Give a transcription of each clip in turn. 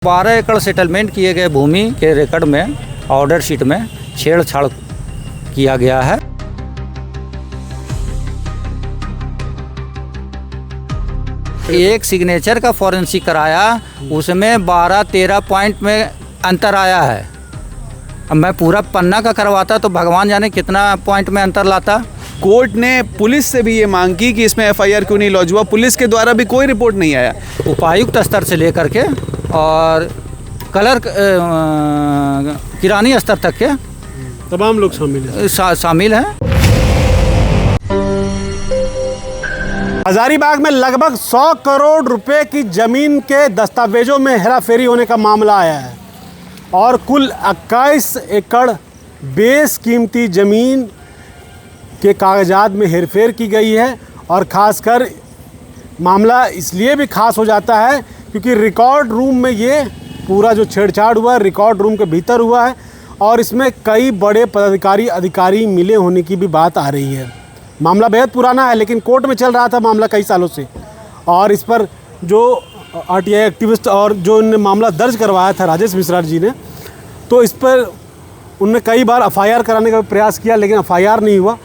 12 एकड़ सेटलमेंट किए गए भूमि के रिकॉर्ड में ऑर्डर शीट में छेड़छाड़ किया गया है। एक सिग्नेचर का फॉरेंसिक कराया, उसमें 12-13 पॉइंट में अंतर आया है। अब मैं पूरा पन्ना का करवाता तो भगवान जाने कितना पॉइंट में अंतर लाता। कोर्ट ने पुलिस से भी ये मांग की कि इसमें एफआईआर क्यों नहीं लॉन्च हुआ। पुलिस के द्वारा भी कोई रिपोर्ट नहीं आया। उपायुक्त स्तर से लेकर के और कलर किरानी स्तर तक के तमाम लोग शामिल हैं। हजारीबाग में लगभग 100 करोड़ रुपए की जमीन के दस्तावेजों में हेराफेरी होने का मामला आया है और कुल 21 एकड़ बेशकीमती ज़मीन के कागजात में हेरफेर की गई है। और ख़ासकर मामला इसलिए भी खास हो जाता है क्योंकि रिकॉर्ड रूम में ये पूरा जो छेड़छाड़ हुआ है रिकॉर्ड रूम के भीतर हुआ है और इसमें कई बड़े अधिकारी मिले होने की भी बात आ रही है। मामला बेहद पुराना है लेकिन कोर्ट में चल रहा था मामला कई सालों से और इस पर जो आरटीआई एक्टिविस्ट और जो उन्होंने मामला दर्ज करवाया था राजेश मिश्रा जी ने, तो इस पर उनने कई बार एफआईआर कराने का प्रयास किया लेकिन एफआईआर नहीं हुआ।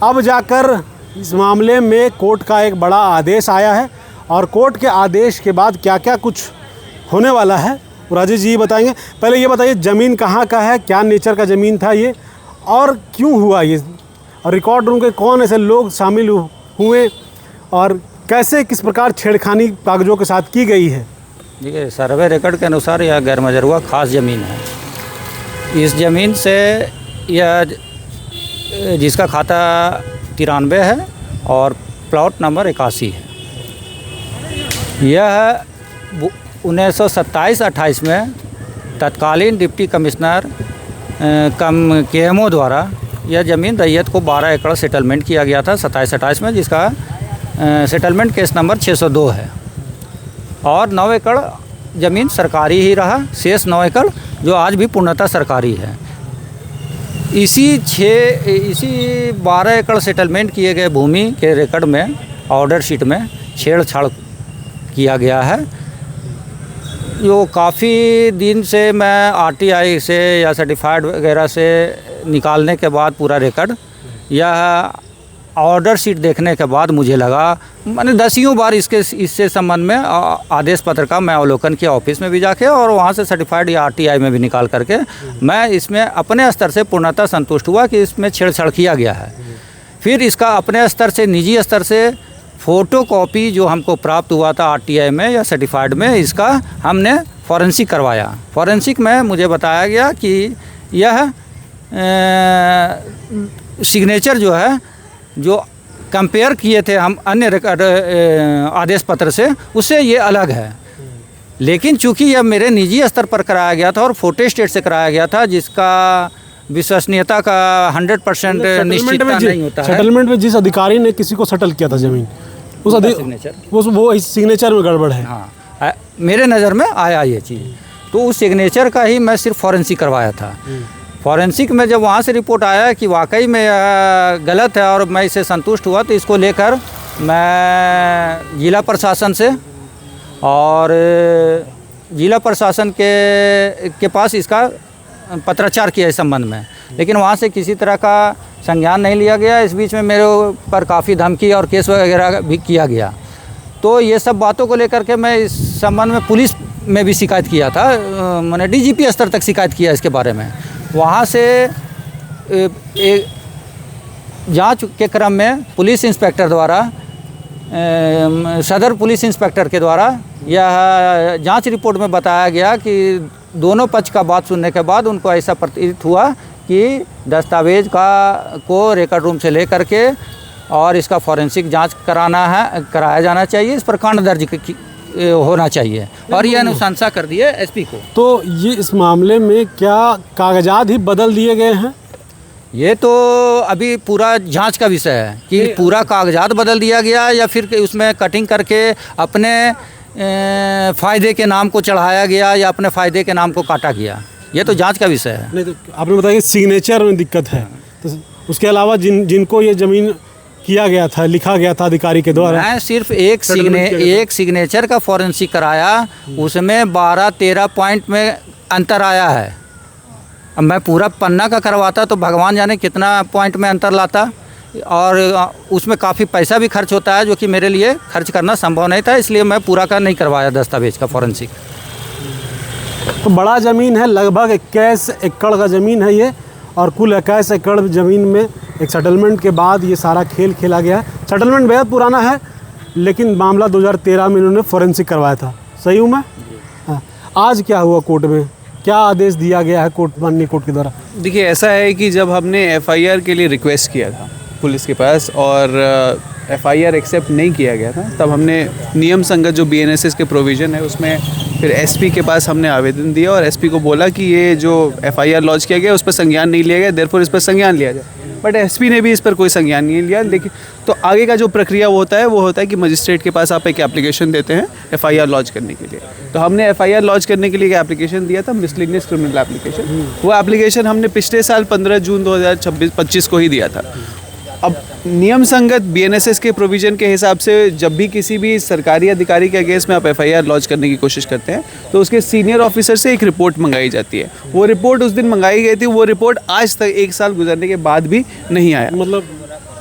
अब जाकर इस मामले में कोर्ट का एक बड़ा आदेश आया है और कोर्ट के आदेश के बाद क्या क्या कुछ होने वाला है राजेश जी बताएंगे। पहले ये बताइए ज़मीन कहाँ का है, क्या नेचर का ज़मीन था ये और क्यों हुआ ये, और रिकॉर्ड रूम के कौन ऐसे लोग शामिल हुए और कैसे किस प्रकार छेड़खानी कागजों के साथ की गई है। देखिए, सर्वे रिकॉर्ड के अनुसार यह गैर मजरूआ खास ज़मीन है। इस ज़मीन से यह जिसका खाता 93 है और प्लॉट नंबर 81 है। यह 1927-28 में तत्कालीन डिप्टी कमिश्नर KMO द्वारा यह ज़मीन रैयत को 12 एकड़ सेटलमेंट किया गया था 27-28 में, जिसका सेटलमेंट केस नंबर 602 है। और 9 एकड़ ज़मीन सरकारी ही रहा, शेष 9 एकड़ जो आज भी पूर्णतः सरकारी है। इसी 12 एकड़ सेटलमेंट किए गए भूमि के रिकॉर्ड में ऑर्डर शीट में छेड़छाड़ किया गया है, जो काफ़ी दिन से मैं आरटीआई से या सर्टिफाइड वगैरह से निकालने के बाद पूरा रिकॉर्ड यह ऑर्डर शीट देखने के बाद मुझे लगा, मैंने 10 बार इससे संबंध में आदेश पत्र का मैं अवलोकन किया ऑफिस में भी जाके और वहाँ से सर्टिफाइड या आरटीआई में भी निकाल करके मैं इसमें अपने स्तर से पूर्णतः संतुष्ट हुआ कि इसमें छेड़छाड़ किया गया है। फिर इसका अपने स्तर से निजी स्तर से फ़ोटोकॉपी जो हमको प्राप्त हुआ था आरटीआई में या सर्टिफाइड में, इसका हमने फॉरेंसिक करवाया। फॉरेंसिक में मुझे बताया गया कि यह सिग्नेचर जो है, जो कंपेयर किए थे हम अन्य रिकॉर्ड आदेश पत्र से, उससे ये अलग है। लेकिन चूंकि यह मेरे निजी स्तर पर कराया गया था और फोटो स्टेट से कराया गया था, जिसका विश्वसनीयता का 100% निश्चितता नहीं होता है। सेटलमेंट में जिस अधिकारी ने किसी को सेटल किया था ज़मीन, उस सिग्नेचर वो इस सिग्नेचर में गड़बड़ है। हाँ, मेरे नज़र में आया ये चीज़, तो उस सिग्नेचर का ही मैं सिर्फ फॉरेंसिक करवाया था। फॉरेंसिक में जब वहाँ से रिपोर्ट आया कि वाकई में यह गलत है और मैं इससे संतुष्ट हुआ, तो इसको लेकर मैं जिला प्रशासन से और जिला प्रशासन के पास इसका पत्राचार किया इस संबंध में, लेकिन वहाँ से किसी तरह का संज्ञान नहीं लिया गया। इस बीच में मेरे पर काफ़ी धमकी और केस वगैरह भी किया गया। तो ये सब बातों को लेकर के मैं इस संबंध में पुलिस में भी शिकायत किया था, मैंने DGP स्तर तक शिकायत किया इसके बारे में। वहाँ से जांच के क्रम में पुलिस इंस्पेक्टर द्वारा, सदर पुलिस इंस्पेक्टर के द्वारा यह जांच रिपोर्ट में बताया गया कि दोनों पक्ष का बात सुनने के बाद उनको ऐसा प्रतीत हुआ कि दस्तावेज को रिकॉर्ड रूम से लेकर के और इसका फॉरेंसिक जांच कराया जाना चाहिए, इस पर कांड दर्ज होना चाहिए और ये अनुशंसा कर दिए SP को। तो ये इस मामले में क्या कागजात ही बदल दिए गए हैं? ये तो अभी पूरा जांच का विषय है कि पूरा कागजात बदल दिया गया या फिर उसमें कटिंग करके अपने फ़ायदे के नाम को चढ़ाया गया या अपने फ़ायदे के नाम को काटा गया, ये तो जांच का विषय है। नहीं तो आपने बताया कि सिग्नेचर में दिक्कत है, तो उसके अलावा जिनको ये ज़मीन किया गया था, लिखा गया था अधिकारी के द्वारा? मैं सिर्फ एक सिग्नेचर का फॉरेंसिक कराया, उसमें 12-13 पॉइंट में अंतर आया है। अब मैं पूरा पन्ना का करवाता तो भगवान जाने कितना पॉइंट में अंतर लाता, और उसमें काफ़ी पैसा भी खर्च होता है, जो कि मेरे लिए खर्च करना संभव नहीं था, इसलिए मैं पूरा का नहीं करवाया दस्तावेज का फॉरेंसिक। तो बड़ा ज़मीन है, लगभग 21 एकड़ का ज़मीन है ये, और कुल 21 एकड़ ज़मीन में एक सेटलमेंट के बाद ये सारा खेल खेला गया है। सेटलमेंट बेहद पुराना है, लेकिन मामला 2013 में इन्होंने फॉरेंसिक करवाया था। सही हूँ मैं? हाँ। आज क्या हुआ कोर्ट में, क्या आदेश दिया गया है माननीय कोर्ट के द्वारा? देखिए, ऐसा है कि जब हमने एफआईआर के लिए रिक्वेस्ट किया था पुलिस के पास और एफआईआर एक्सेप्ट नहीं किया गया था, तब हमने नियम संगत जो बीएनएसएस के प्रोविज़न है उसमें फिर एसपी के पास हमने आवेदन दिया और एसपी को बोला कि ये जो एफआईआर लॉन्च किया गया उस पर संज्ञान नहीं लिया गया, देयरफॉर इस पर संज्ञान लिया जाए। बट एसपी ने भी इस पर कोई संज्ञान नहीं लिया। लेकिन तो आगे का जो प्रक्रिया वो होता है कि मजिस्ट्रेट के पास आप एक एप्लीकेशन देते हैं एफआईआर लॉन्च करने के लिए। तो हमने एफआईआर लॉन्च करने के लिए एक एप्लीकेशन दिया था, मिसलिनियस क्रिमिनल एप्लीकेशन। वो एप्लीकेशन हमने पिछले साल 15 जून 2025 को ही दिया था। अब नियम संगत बीएनएसएस के प्रोविज़न के हिसाब से जब भी किसी भी सरकारी अधिकारी के अगेंस्ट में आप एफआईआर लॉन्च करने की कोशिश करते हैं तो उसके सीनियर ऑफिसर से एक रिपोर्ट मंगाई जाती है। वो रिपोर्ट उस दिन मंगाई गई थी, वो रिपोर्ट आज तक 1 साल गुजरने के बाद भी नहीं आया। मतलब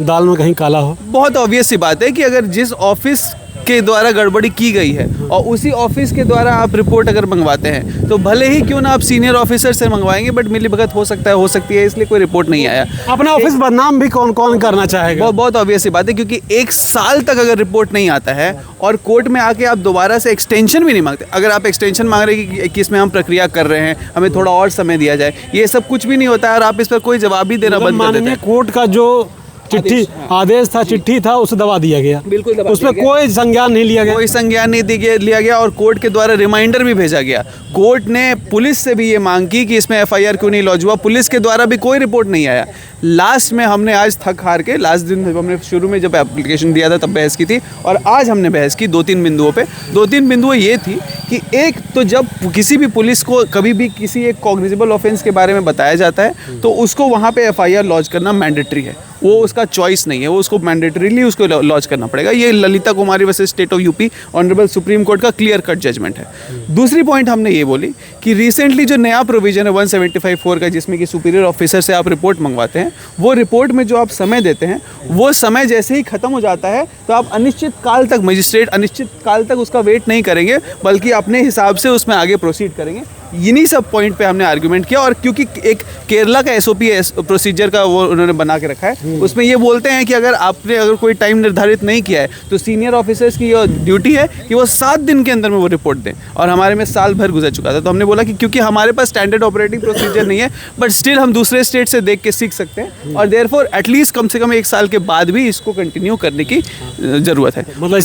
दाल में कहीं काला हो। बहुत ऑब्वियस सी बात है कि अगर जिस ऑफिस के द्वारा गड़बड़ी की गई है और उसी ऑफिस के द्वारा आप रिपोर्ट अगर मंगवाते हैं तो भले ही क्यों ना आप सीनियर ऑफिसर से मंगवाएंगे, बट मिलीभगत हो सकती है, इसलिए कोई रिपोर्ट नहीं आया। अपना ऑफिस बदनाम भी कौन कौन करना चाहेगा? बहुत ऑब्वियस सी बात है, क्योंकि 1 साल तक अगर रिपोर्ट नहीं आता है और कोर्ट में आके आप दोबारा से एक्सटेंशन भी नहीं मांगते, अगर आप एक्सटेंशन मांग रहे हैं कि इसमें हम प्रक्रिया कर रहे हैं, हमें थोड़ा और समय दिया जाए, ये सब कुछ भी नहीं होता है और आप इस पर कोई जवाब भी देना बंद कर देते हैं। कोर्ट का जो चिट्ठी आदेश था, चिट्ठी था, उसे दबा दिया गया। बिल्कुल दबा उसमें दिया गया। कोई संज्ञान नहीं लिया गया। कोई संज्ञान नहीं लिया गया और कोर्ट के द्वारा रिमाइंडर भी भेजा गया। कोर्ट ने पुलिस से भी ये मांग की कि इसमें एफआईआर क्यों नहीं लॉन्च हुआ, पुलिस के द्वारा भी कोई रिपोर्ट नहीं आया। लास्ट में हमने आज थक हार के, लास्ट दिन हमने शुरू में जब एप्लीकेशन दिया था तब बहस की थी और आज हमने बहस की 2-3 बिंदुओं पे। 2-3 बिंदुएं ये थी कि एक तो जब किसी भी पुलिस को कभी भी किसी एक कॉग्निजेबल ऑफेंस के बारे में बताया जाता है तो उसको वहाँ पे एफआईआर लॉन्च करना मैंडेटरी है, वो उसका चॉइस नहीं है, वो उसको मैंडेटरीली उसको लॉन्च करना पड़ेगा। ये Lalita Kumari versus state of UP honourable Supreme Court का क्लियर कट जजमेंट है। दूसरी पॉइंट हमने ये बोली कि रिसेंटली जो नया प्रोविजन है 175(4) का, जिसमें कि सुपीरियर ऑफिसर से आप रिपोर्ट मंगवाते हैं, वो रिपोर्ट में जो आप समय देते हैं वो समय जैसे ही ख़त्म हो जाता है तो आप अनिश्चित काल तक, मजिस्ट्रेट अनिश्चित काल तक उसका वेट नहीं करेंगे बल्कि अपने हिसाब से उसमें आगे प्रोसीड करेंगे। इन्हीं सब पॉइंट पे हमने आर्गुमेंट किया। और क्योंकि एक केरला का एसओपी प्रोसीजर का वो उन्होंने बना के रखा है, उसमें ये बोलते हैं कि अगर कोई टाइम निर्धारित नहीं किया है तो सीनियर ऑफिसर्स की ड्यूटी है कि वो 7 दिन के अंदर में वो रिपोर्ट दें, और हमारे में साल भर गुजर चुका था। तो हमने बोला कि क्योंकि हमारे पास स्टैंडर्ड ऑपरेटिंग प्रोसीजर नहीं है, बट स्टिल हम दूसरे स्टेट से देख के सीख सकते हैं और देयरफॉर एटलीस्ट कम से कम 1 साल के बाद भी इसको कंटिन्यू करने की ज़रूरत है। मतलब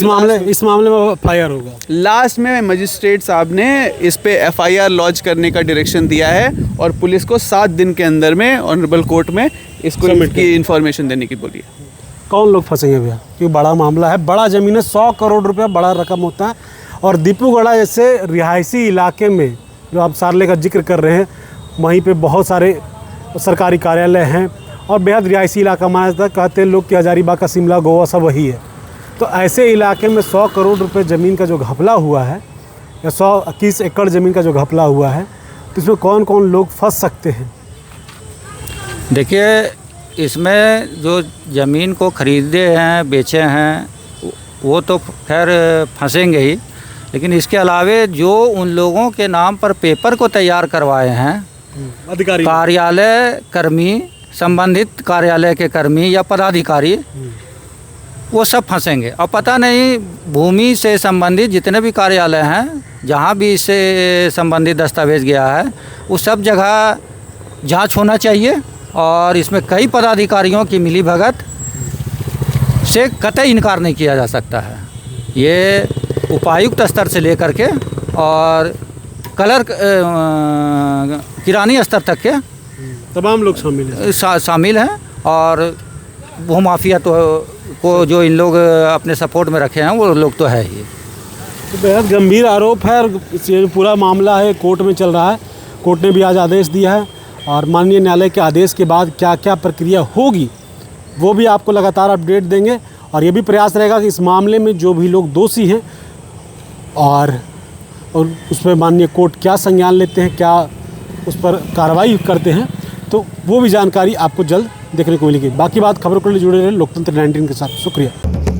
इस मामले में एफआईआर होगा। लास्ट में मजिस्ट्रेट साहब ने इस पे एफआईआर लॉन्च करने का डायरेक्शन दिया है और पुलिस को 7 दिन के अंदर में ऑनरेबल कोर्ट में इसको की इन्फॉर्मेशन देने की बोली है। कौन लोग फंसेंगे भैया? क्योंकि बड़ा मामला है, बड़ा ज़मीन है, 100 करोड़ रुपया बड़ा रकम होता है। और दीपूगढ़ा जैसे रिहायशी इलाके में जो आप सारले का जिक्र कर रहे हैं, वहीं पे बहुत सारे सरकारी कार्यालय हैं और बेहद रिहायशी इलाका माना जाता है। कहते हैं लोग कि हजारीबाग का शिमला गोवा सब वही है। तो ऐसे इलाके में 100 करोड़ रुपये ज़मीन का जो घपला हुआ है या 121 एकड़ ज़मीन का जो घपला हुआ है, तो इसमें कौन कौन लोग फंस सकते हैं? देखिए, इसमें जो ज़मीन को ख़रीदे हैं, बेचे हैं, वो तो खैर फंसेंगे ही, लेकिन इसके अलावे जो उन लोगों के नाम पर पेपर को तैयार करवाए हैं, अधिकारी, कार्यालय कर्मी, संबंधित कार्यालय के कर्मी या पदाधिकारी, वो सब फंसेंगे। और पता नहीं भूमि से संबंधित जितने भी कार्यालय हैं, जहाँ भी इससे संबंधित दस्तावेज गया है, उस सब जगह जांच होना चाहिए। और इसमें कई पदाधिकारियों की मिलीभगत से कतई इनकार नहीं किया जा सकता है। ये उपायुक्त स्तर से लेकर के और क्लर्क किरानी स्तर तक के तमाम लोग शामिल हैं। और भूमाफिया को जो इन लोग अपने सपोर्ट में रखे हैं, वो लोग तो है ही। तो बेहद गंभीर आरोप है और ये पूरा मामला है, कोर्ट में चल रहा है। कोर्ट ने भी आज आदेश दिया है और माननीय न्यायालय के आदेश के बाद क्या क्या प्रक्रिया होगी वो भी आपको लगातार अपडेट देंगे। और ये भी प्रयास रहेगा कि इस मामले में जो भी लोग दोषी हैं और उस पर माननीय कोर्ट क्या संज्ञान लेते हैं, क्या उस पर कार्रवाई करते हैं, तो वो भी जानकारी आपको जल्द देखने को मिलेगी। बाकी बात खबरों के लिए जुड़े रहे लोकतंत्र 19 के साथ। शुक्रिया।